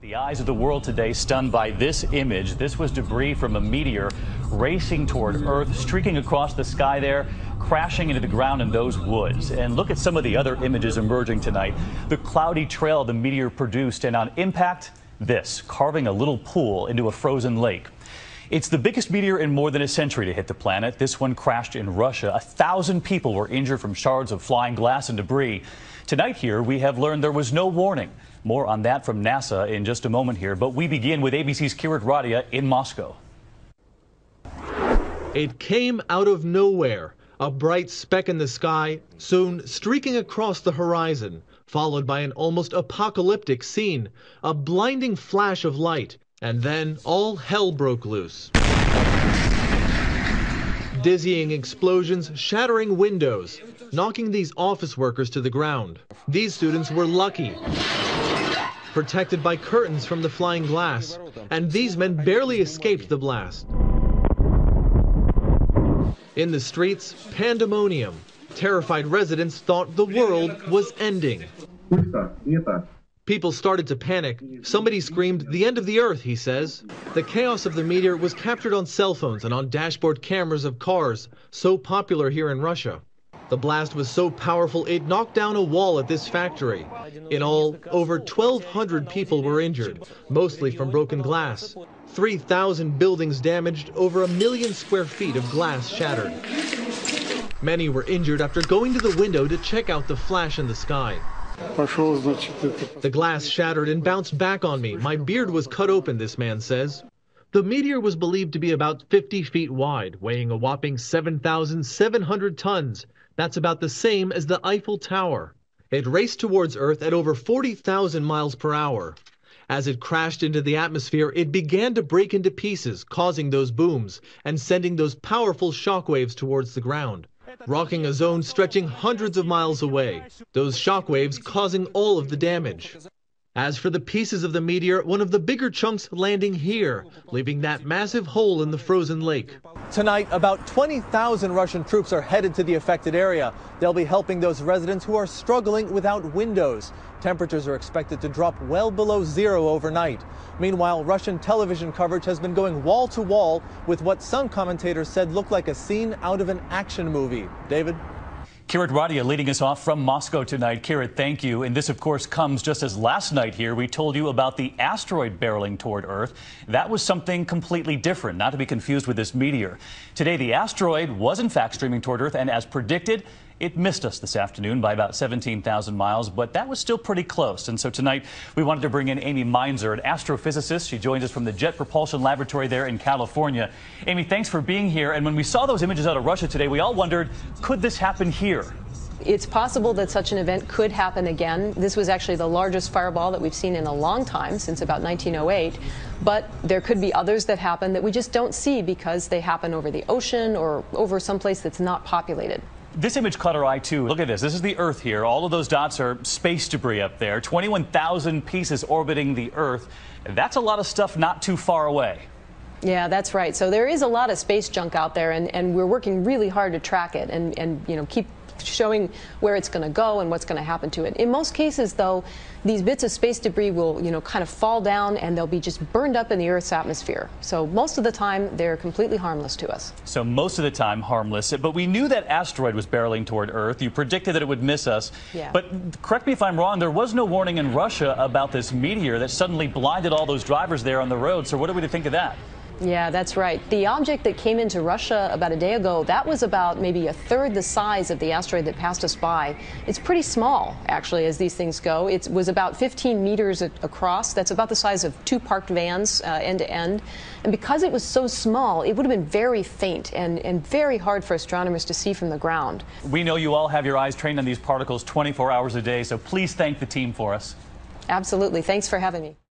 The eyes of the world today stunned by this image. This was debris from a meteor racing toward Earth, streaking across the sky there, crashing into the ground in those woods. And look at some of the other images emerging tonight. The cloudy trail the meteor produced, and on impact, this, carving a little pool into a frozen lake. It's the biggest meteor in more than a century to hit the planet. This one crashed in Russia. 1,000 people were injured from shards of flying glass and debris. Tonight here, we have learned there was no warning. More on that from NASA in just a moment here, but we begin with ABC's Kirat Radia in Moscow. It came out of nowhere, a bright speck in the sky, soon streaking across the horizon, followed by an almost apocalyptic scene, a blinding flash of light, and then all hell broke loose. Dizzying explosions shattering windows, knocking these office workers to the ground. These students were lucky, protected by curtains from the flying glass, and these men barely escaped the blast. In the streets, pandemonium. Terrified residents thought the world was ending. People started to panic. Somebody screamed, "The end of the earth," he says. The chaos of the meteor was captured on cell phones and on dashboard cameras of cars, so popular here in Russia. The blast was so powerful it knocked down a wall at this factory. In all, over 1,200 people were injured, mostly from broken glass. 3,000 buildings damaged, over 1 million square feet of glass shattered. Many were injured after going to the window to check out the flash in the sky. The glass shattered and bounced back on me. My beard was cut open, this man says. The meteor was believed to be about 50 feet wide, weighing a whopping 7,700 tons. That's about the same as the Eiffel Tower. It raced towards Earth at over 40,000 miles per hour. As it crashed into the atmosphere, it began to break into pieces, causing those booms and sending those powerful shockwaves towards the ground, rocking a zone stretching hundreds of miles away, those shockwaves causing all of the damage. As for the pieces of the meteor, one of the bigger chunks landing here, leaving that massive hole in the frozen lake. Tonight, about 20,000 Russian troops are headed to the affected area. They'll be helping those residents who are struggling without windows. Temperatures are expected to drop well below zero overnight. Meanwhile, Russian television coverage has been going wall to wall with what some commentators said looked like a scene out of an action movie. David? Kirat Radia leading us off from Moscow tonight. Kirat, thank you. And this, of course, comes just as last night here we told you about the asteroid barreling toward Earth. That was something completely different, not to be confused with this meteor. Today, the asteroid was, in fact, streaming toward Earth, and as predicted, it missed us this afternoon by about 17,000 miles, but that was still pretty close. And so tonight, we wanted to bring in Amy Meinzer, an astrophysicist. She joins us from the Jet Propulsion Laboratory there in California. Amy, thanks for being here. And when we saw those images out of Russia today, we all wondered, could this happen here? It's possible that such an event could happen again. This was actually the largest fireball that we've seen in a long time, since about 1908. But there could be others that happen that we just don't see because they happen over the ocean or over someplace that's not populated. This image caught our eye, too. Look at this. This is the Earth here. All of those dots are space debris up there. 21,000 pieces orbiting the Earth. That's a lot of stuff not too far away. Yeah, that's right. So there is a lot of space junk out there, and we're working really hard to track it and you know, keep showing where it's going to go and what's going to happen to it. In most cases, though, these bits of space debris will, you know, kind of fall down and they'll be just burned up in the Earth's atmosphere. So most of the time, they're completely harmless to us. So most of the time, harmless. But we knew that asteroid was barreling toward Earth. You predicted that it would miss us. Yeah. But correct me if I'm wrong, there was no warning in Russia about this meteor that suddenly blinded all those drivers there on the road. So what are we to think of that? Yeah, that's right. The object that came into Russia about a day ago, that was about maybe a third the size of the asteroid that passed us by. It's pretty small, actually, as these things go. It was about 15 meters across. That's about the size of 2 parked vans end to end. And because it was so small, it would have been very faint and very hard for astronomers to see from the ground. We know you all have your eyes trained on these particles 24 hours a day, so please thank the team for us. Absolutely. Thanks for having me.